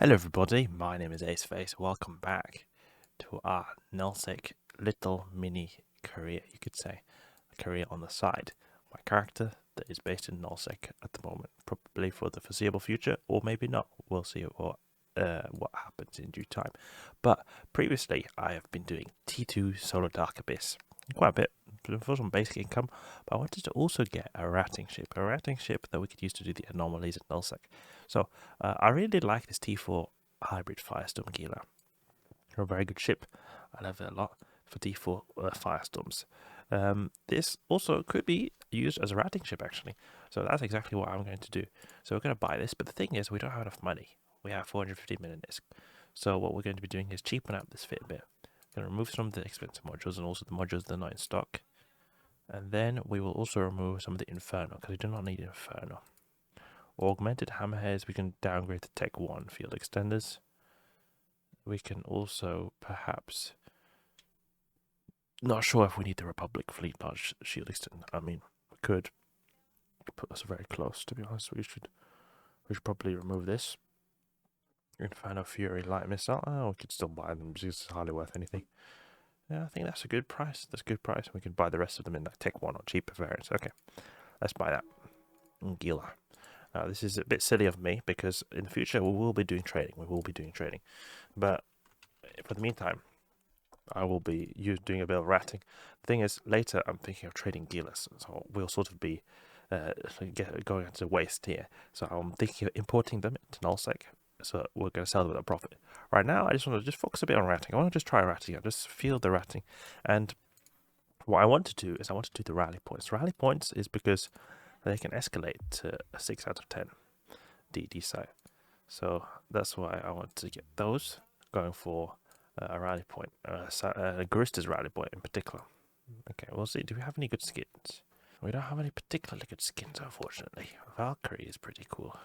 Hello everybody, my name is Aceface. Welcome back to our nullsec little mini career, you could say. A career on the side. My character that is based in nullsec at the moment, probably for the foreseeable future, or maybe not. We'll see what happens in due time. But previously I have been doing T2 Solar Dark Abyss. Quite a bit for some basic income, but I wanted to also get a ratting ship that we could use to do the anomalies at nullsec. So I really like this T4 Hybrid Firestorm Gila. They're a very good ship. I love it a lot for T4 Firestorms. This also could be used as a ratting ship actually. So that's exactly what I'm going to do. So we're going to buy this, but the thing is we don't have enough money. We have 450 million disc. So what we're going to be doing is cheapen up this fit a bit. Going to remove some of the expensive modules and also the modules that are not in stock. And then we will also remove some of the Inferno because we do not need Inferno. Augmented hammerheads, we can downgrade to Tech 1 field extenders. We can also perhaps... Not sure if we need the Republic Fleet large shield extender. I mean, we could put us very close, to be honest. We should probably remove this. Inferno Fury light missile. Oh, we could still buy them because it's hardly worth anything. Yeah, I think that's a good price. That's a good price. We can buy the rest of them in like Tech 1 or cheaper variants. Okay, let's buy that. Gila. Now, this is a bit silly of me because in the future we will be doing trading. But for the meantime, I will be doing a bit of ratting. The thing is, later I'm thinking of trading Gilas, so we'll sort of be going into waste here. So I'm thinking of importing them into nullsec. So we're going to sell them at a profit. Right now, I just want to focus a bit on ratting. I want to just try ratting. I just feel the ratting. And what I want to do is I want to do the rally points. Rally points is because they can escalate to a 6 out of 10 DD site. So that's why I want to get those going for a rally point, a Guristas Rally point in particular. Okay, we'll see. Do we have any good skins? We don't have any particularly good skins, unfortunately. Valkyrie is pretty cool.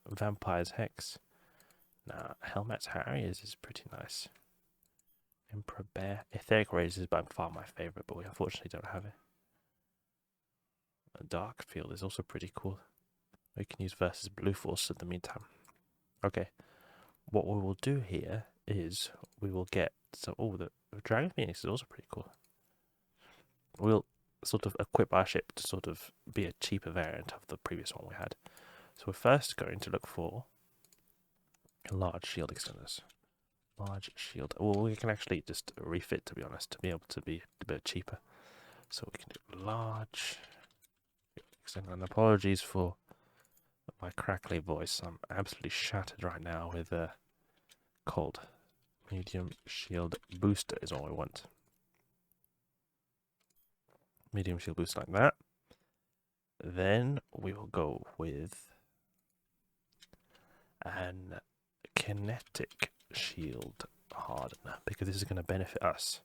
Vampire's Hex. Nah, Helmet's Harriers is pretty nice. Emperor Bear. Etheric Rays is by far my favourite, but we unfortunately don't have it. A Dark Field is also pretty cool. We can use versus Blue Force in the meantime. Okay, what we will do here is we will get some. Oh, the Dragon Phoenix is also pretty cool. We'll sort of equip our ship to sort of be a cheaper variant of the previous one we had. So we're first going to look for large shield extenders. Large shield. Well, we can actually just refit, to be honest, to be able to be a bit cheaper. So we can do large extender. And apologies for my crackly voice. I'm absolutely shattered right now with cold. Medium shield booster is all we want. Medium shield booster like that. Then we will go with an Kinetic shield Hardener because this is going to benefit us.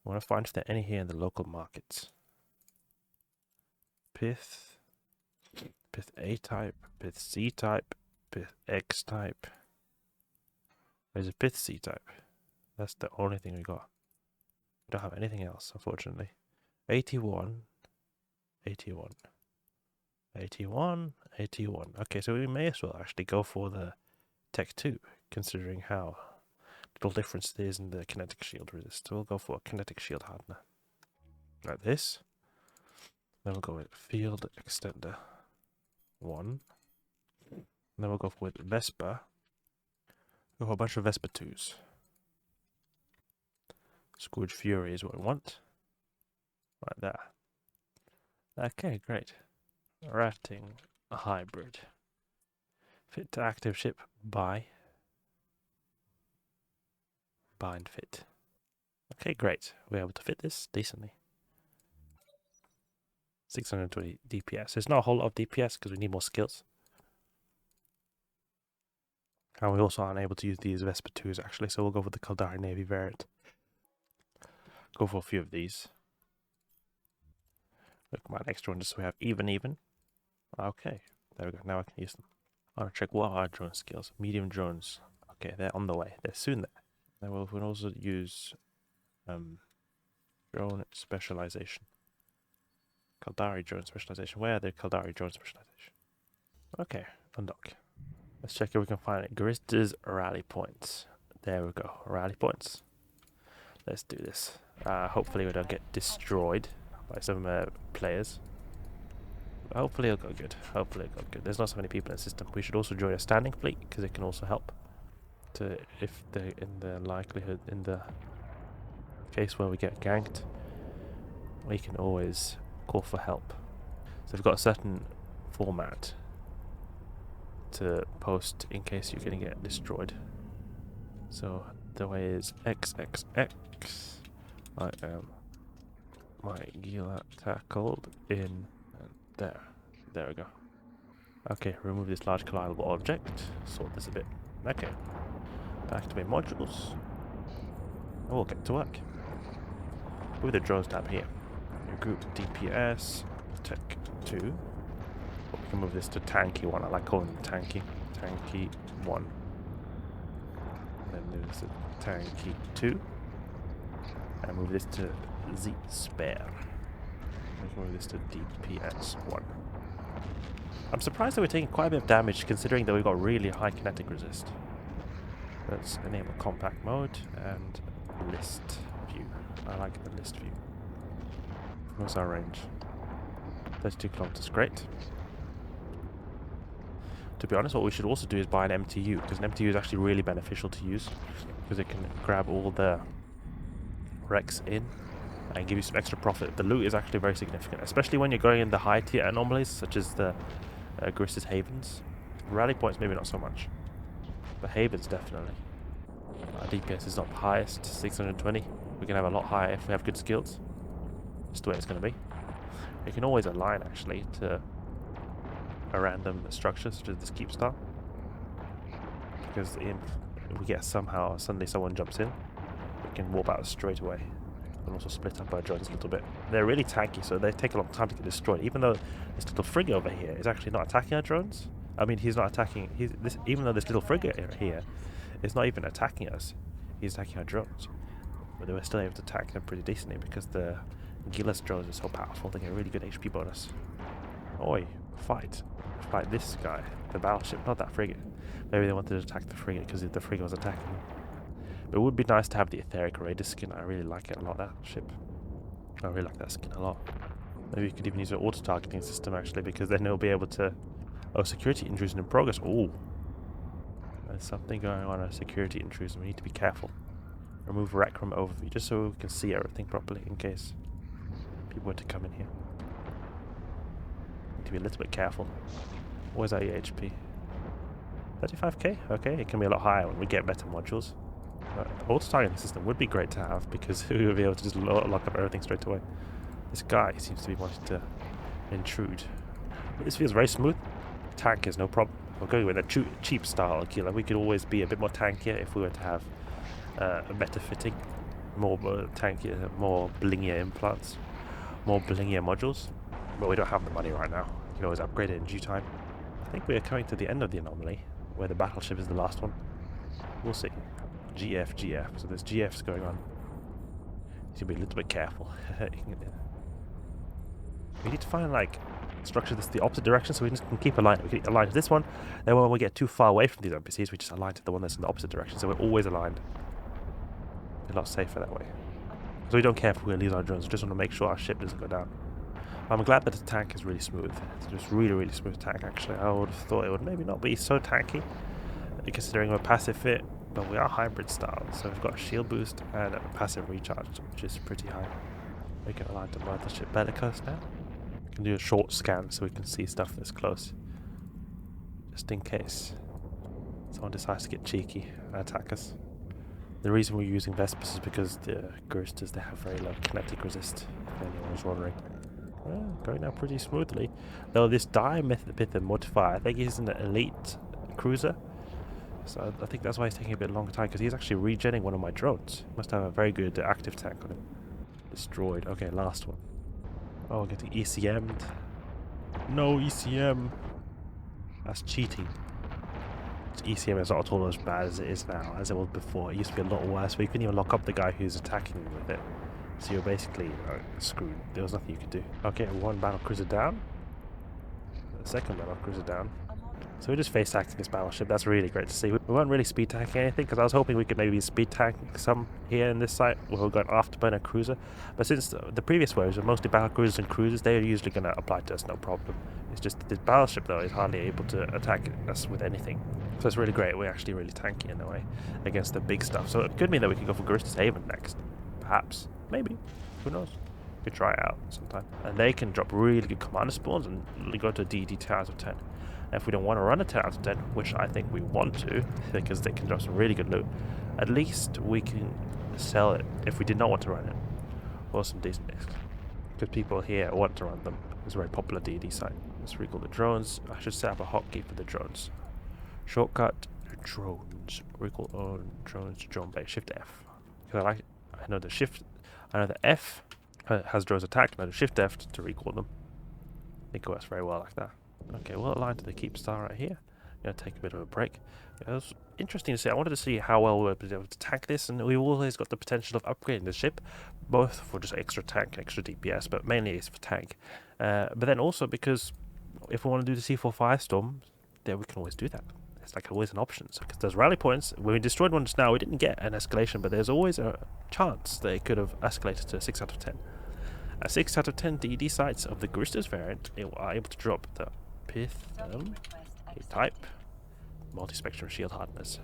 I want to find if there are any here in the local markets. Pith A type, Pith C type, Pith X type. There's a Pith C type. That's the only thing we got. We don't have anything else, unfortunately. 81. Okay, so we may as well actually go for the Tech 2, considering how little difference there is in the kinetic shield resist. So we'll go for a kinetic shield hardener. Like this. Then we'll go with field extender 1. And then we'll go with Vespa. Go for a bunch of Vespa 2s. Scourge Fury is what we want. Like that. Okay, great. Ratting a hybrid. Fit to active ship, buy. Bind fit. Okay, great. We're able to fit this decently. 620 DPS. There's not a whole lot of DPS because we need more skills. And we also aren't able to use these Vespa 2s actually, so we'll go for the Caldari Navy variant. Go for a few of these. Look, my extra one just so we have even. Okay, there we go. Now I can use them. I'll check what are our drone skills. Medium drones. Okay, they're on the way. They're soon there. Then we'll also use drone specialization. Caldari drone specialization. Where are the Caldari drone specialization? Okay, unlock. Let's check if we can find it. Guristas Rally points. There we go. Rally points. Let's do this. Hopefully we don't get destroyed by some players. Hopefully it'll go good. Hopefully it'll go good. There's not so many people in the system. We should also join a standing fleet because it can also help. If they in the case where we get ganked, we can always call for help. So we've got a certain format to post in case you're going to get destroyed. So the way is XXX. I am my Gila tackled in and there. There we go. Okay, remove this large collidable object. Sort this a bit. Okay. Activate modules. And we'll get to work. With the drones tab here. Your group DPS Tech 2. We can move this to Tanky 1. I like calling them Tanky. Tanky 1. And then move this to Tanky 2. And move this to Z Spare. We can move this to DPS 1. I'm surprised that we're taking quite a bit of damage considering that we've got really high kinetic resist. Let's enable compact mode and list view. I like the list view. What's our range? 32 kilometers, great. To be honest, what we should also do is buy an MTU, because an MTU is actually really beneficial to use, because it can grab all the wrecks in and give you some extra profit. The loot is actually very significant, especially when you're going in the high tier anomalies, such as the Guristas Havens. Rally points maybe not so much, but Havens definitely. Our DPS is not the highest, 620. We can have a lot higher if we have good skills. That's the way it's going to be. You can always align actually to a random structure such as this keep star, because if we get suddenly someone jumps in, we can warp out straight away. And also split up our drones a little bit. They're really tanky, so they take a long time to get destroyed. Even though this little frigate over here is actually not attacking our drones. I mean, he's not attacking. Even though this little frigate here is not even attacking us, he's attacking our drones. But they were still able to attack them pretty decently because the Gila's drones are so powerful. They get a really good HP bonus. Oi, fight this guy, the battleship, not that frigate. Maybe they wanted to attack the frigate because the frigate was attacking them. But it would be nice to have the Etheric Raider skin. I really like it a lot, that ship. I really like that skin a lot. Maybe you could even use an auto-targeting system actually, because then they'll be able to... Oh, security intrusion in progress. Ooh. There's something going on, a security intrusion. We need to be careful. Remove wreck from overview, just so we can see everything properly in case people were to come in here. Need to be a little bit careful. Where's our EHP? 35k? Okay, it can be a lot higher when we get better modules. Auto-targeting system would be great to have because we would be able to just lock up everything straight away. This guy seems to be wanting to intrude. But this feels very smooth. Tank is no problem. We're going with a cheap style Gila. We could always be a bit more tankier if we were to have a better fitting, more tankier, more blingier implants, more blingier modules. But we don't have the money right now. You can always upgrade it in due time. I think we are coming to the end of the anomaly, where the battleship is the last one. We'll see. GF. So there's GFs going on. You should be a little bit careful. We need to find like structure this the opposite direction so we can keep aligned. We can align to this one. Then when we get too far away from these NPCs, we just align to the one that's in the opposite direction. So we're always aligned. A lot safer that way. So we don't care if we're going to lose our drones. We just want to make sure our ship doesn't go down. I'm glad that the tank is really smooth. It's just really smooth tank actually. I would have thought it would maybe not be so tanky, considering we're passive fit. But we are hybrid style, so we've got a shield boost and a passive recharge, which is pretty high. We can align to Mothership Bellicose now. We can do a short scan so we can see stuff that's close. Just in case someone decides to get cheeky and attack us. The reason we're using Vespas is because the Guristas, they have very low kinetic resist, if anyone was wondering. Well, going now pretty smoothly. Though this Diamethapith Mortifier, I think he's an elite cruiser. So I think that's why he's taking a bit longer time, because he's actually regenning one of my drones. Must have a very good active tank on him. Destroyed. Okay, last one. Oh, getting ECM'd. No ECM. That's cheating. ECM is not at all as bad as it is now, as it was before. It used to be a lot worse, but you couldn't even lock up the guy who's attacking you with it. So you're basically screwed. There was nothing you could do. Okay, one battle cruiser down. The second battle cruiser down. So we're just face tacking this battleship. That's really great to see. We weren't really speed tacking anything because I was hoping we could maybe speed tank some here in this site where we've got an afterburner cruiser. But since the previous waves were mostly battle cruisers and cruisers, they are usually going to apply to us no problem. It's just that this battleship though is hardly able to attack us with anything. So it's really great. We're actually really tanky in a way against the big stuff. So it could mean that we can go for Guristas Haven next. Perhaps. Maybe. Who knows? We could try it out sometime. And they can drop really good commander spawns and go to DD 10 out of 10. If we don't want to run a 10 out of 10, which I think we want to, because they can drop some really good loot, at least we can sell it if we did not want to run it, or some decent discs. Because people here want to run them. It's a very popular DD site. Let's recall the drones. I should set up a hotkey for the drones. Shortcut, drones. Recall on drones, drone base, Shift F. Because I know the F has drones attack, and I know Shift F to recall them. I think it works very well like that. Okay, we'll align to the keep star right here. Gonna take a bit of a break. It was interesting to see. I wanted to see how well we're able to tank this, and we've always got the potential of upgrading the ship, both for just extra tank and extra DPS, but mainly it's for tank. But then also because if we want to do the T4 Firestorm, then we can always do that. It's like always an option. So because there's rally points. When we destroyed one just now, we didn't get an escalation, but there's always a chance that it could have escalated to 6 out of 10. 6 out of 10 DD sites of the Guristas variant are able to drop the type Multispectrum shield hardeners,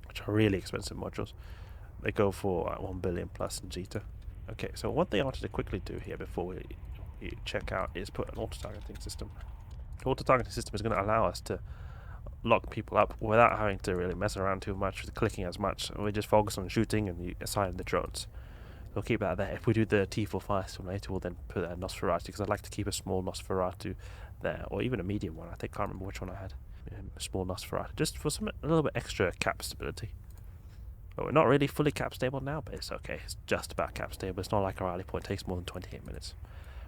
which are really expensive modules. They go for 1 billion plus in Jita. Okay, so one thing I wanted to quickly do here before we check out is put an auto-targeting system. The auto-targeting system is going to allow us to lock people up without having to really mess around too much with clicking as much. We just focus on shooting and you assign the drones. We'll keep that there. If we do the T4 Firestorm later, we'll then put a Nosferatu, because I'd like to keep a small Nosferatu there, or even a medium one. I can't remember which one I had. A small Nosferatu, just for a little bit extra cap stability. But we're not really fully cap stable now, but it's okay. It's just about cap stable. It's not like a rally point takes more than 28 minutes.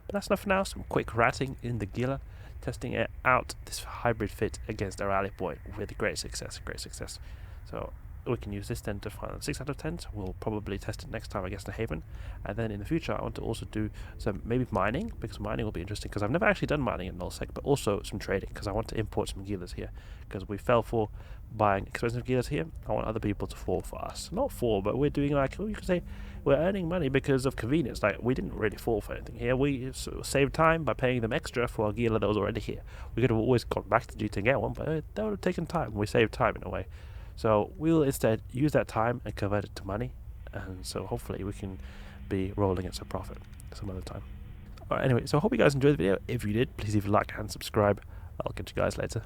But that's enough for now. Some quick ratting in the Gila, testing it out, this hybrid fit against a rally point with great success. So we can use this then to find 6 out of 10. We'll probably test it next time against the Haven, and then in the future I want to also do some maybe mining, because mining will be interesting, because I've never actually done mining in nullsec, but also some trading, because I want to import some Gilas here, because we fell for buying expensive Gilas here. I want other people to fall for us, not fall, but we're doing like, you could say we're earning money because of convenience. Like, we didn't really fall for anything here. We saved time by paying them extra for a Gila that was already here. We could have always gone back to G to get one, but that would have taken time. We saved time in a way. So we will instead use that time and convert it to money, and so hopefully we can be rolling at some profit some other time. Alright, anyway, so I hope you guys enjoyed the video. If you did, please leave a like and subscribe. I'll catch you guys later.